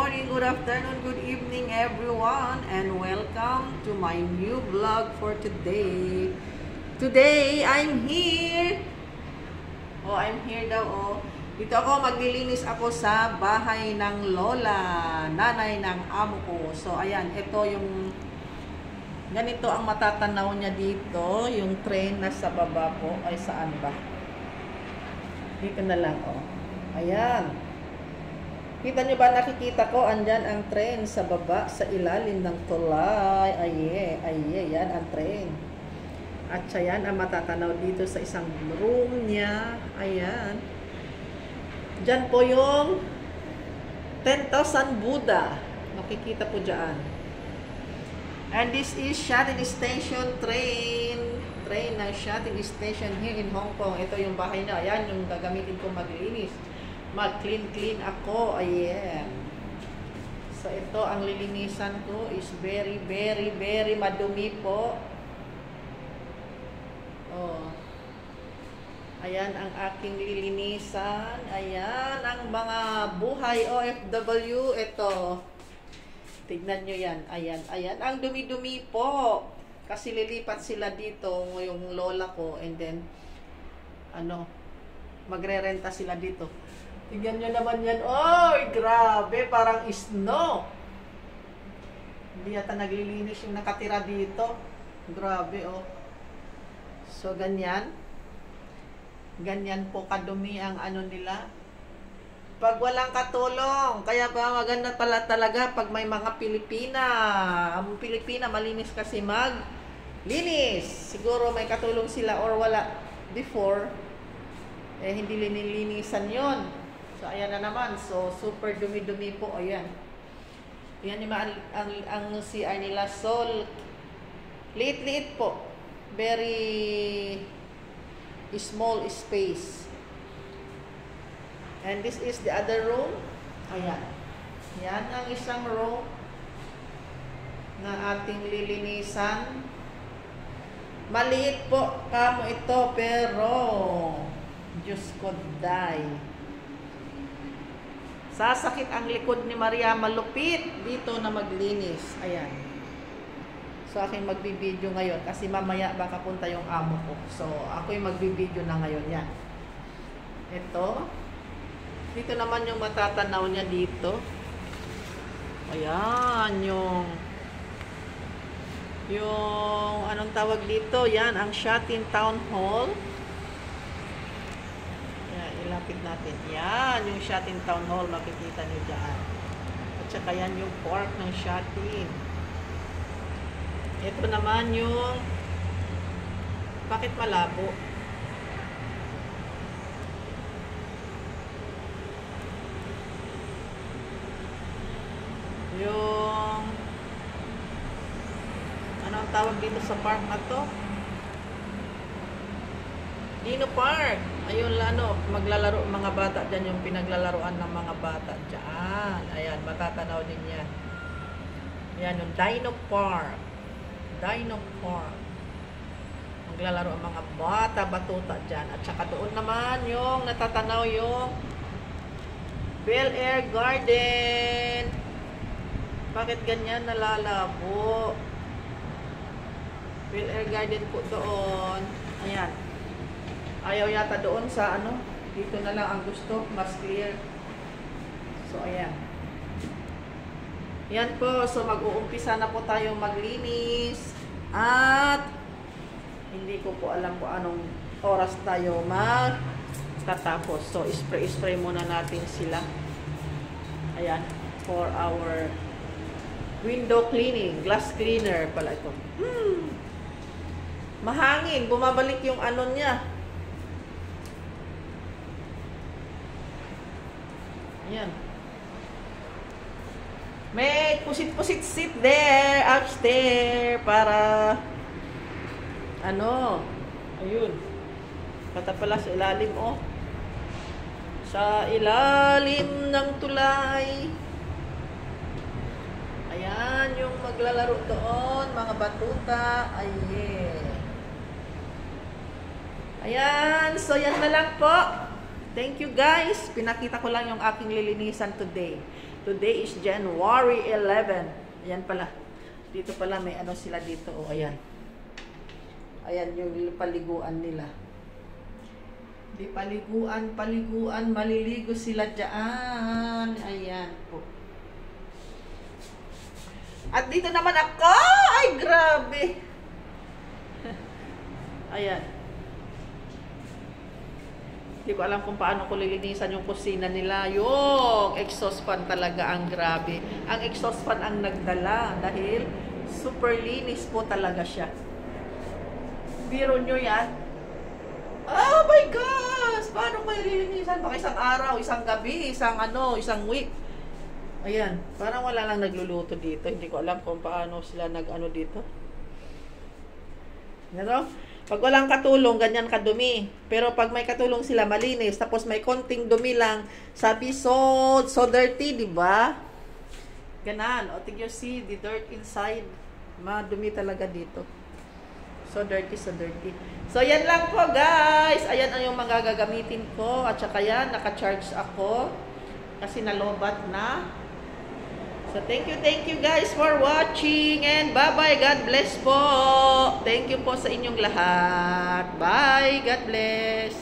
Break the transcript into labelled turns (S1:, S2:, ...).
S1: morning, good afternoon, good evening everyone, and welcome to my new vlog for today. Today, I'm here. I'm here daw, Dito ako, maglilinis ako sa bahay ng lola, nanay ng amo ko. So, ayan, ito yung, ganito ang matatanaw niya dito. Yung train nasa baba po. Ay, saan ba? Dito na lang, Ayan. Kita nyo ba, nakikita ko, andyan ang train sa baba, sa ilalim ng tulay. Yan ang train. At yan ang matatanaw dito sa isang room niya. Ayan. Dyan po yung 10,000 Buddha. Makikita po dyan. And this is Shatin Station train. Train ng Shatin Station here in Hong Kong. Ito yung bahay niya. Ayan yung gagamitin ko maglinis. Mag-clean ako. Ayan. So, ito ang lilinisan ko is very madumi po. Ayan ang aking lilinisan. Ayan ang mga buhay OFW. Ito. Tignan nyo yan. Ayan. Ang dumi-dumi po. Kasi lilipat sila dito yung lola ko. And then, magre-renta sila dito. Tignan nyo naman yan. Grabe. Parang snow. Hindi yata naglilinis yung nakatira dito. Grabe, So, ganyan. Ganyan po kadumi ang nila. Pag walang katulong. Kaya pa maganda pala talaga pag may mga Pilipina. Ang Pilipina malinis kasi maglinis. Siguro may katulong sila or wala before. Hindi linilinisan yon. So, ayan na naman. So, super dumi-dumi po. Ayan. Yan ang CR nila. So, liit-liit po. Very small space. And this is the other room. Ayan. Yan ang isang room na ating lilinisan. Maliit po kamo ito, pero Diyos ko, die. Sasakit ang likod ni Maria, malupit dito na maglinis. Ayan. So, aking magbibideo ngayon kasi mamaya baka punta yung amo ko. So, ako yung magbibideo na ngayon. Yan. Ito. Dito naman yung matatanaw niya dito. Ayan. Yung anong tawag dito? Yan, ang Shatin Town Hall. Ilapit natin. Yan, yung Shatin Town Hall. Makikita nyo dyan. At saka yan yung park ng Shatin. Ito naman yung bakit malabo? Yung anong tawag dito sa park na to? Dino Park. Ayun, maglalaro mga bata dyan, yung pinaglalaroan ng mga bata dyan. Ayan, matatanaw din yan. Ayan, yung Dino Park. Dino Park. Maglalaro ang mga bata, batuta dyan. At saka doon naman yung natatanaw yung Bel Air Garden. Bakit ganyan nalalabo? Bel Air Garden po doon. Ayan. Ayaw yata doon sa dito na lang ang gusto, mas clear. So, ayan. Yan po. So, mag-uumpisa na po tayo maglinis. At, hindi ko po alam kung anong oras tayo magtatapos. So, spray muna natin sila. Ayan. For our window cleaning. Glass cleaner pala ito. Mahangin. Bumabalik yung niya. Ayan. May pusit-pusit seat there, upstairs, para ayun. Kata pala sa ilalim, sa ilalim ng tulay. Ayan, yung maglalaro doon, mga batuta. Ayan, so yan na lang po. Thank you guys. Pinakita ko lang yung aking lilinisan today. Today is January 11. Ayan pala. Dito pala may ano sila dito. O, ayan. Ayan yung paliguan nila. Di paliguan, maliligo sila dyan. Ayan po. At dito naman ako. Ay, grabe. Ayan. Hindi ko alam kung paano ko lilinisan yung kusina nila. Yung exhaust fan talaga ang grabe. Ang exhaust fan ang nagdala dahil super linis po talaga siya. Biro nyo yan. Oh my gosh! Paano ko lilinisan? Baka isang araw, isang gabi, isang week. Ayan. Parang wala lang nagluluto dito. Hindi ko alam kung paano sila nag-ano dito. Ano? Pag walang katulong, ganyan kadumi. Pero pag may katulong sila, malinis. Tapos may konting dumi lang. Sabi, so dirty, di ba? Ganan. O, tignan see the dirt inside. Madumi talaga dito. So dirty, so dirty. So, yan lang po, guys. Ayan ang yung mga gagamitin ko. At saka yan, naka-charge ako. Kasi nalobat na. So, thank you guys for watching. And bye-bye. God bless po. Thank you po sa inyong lahat. Bye. God bless.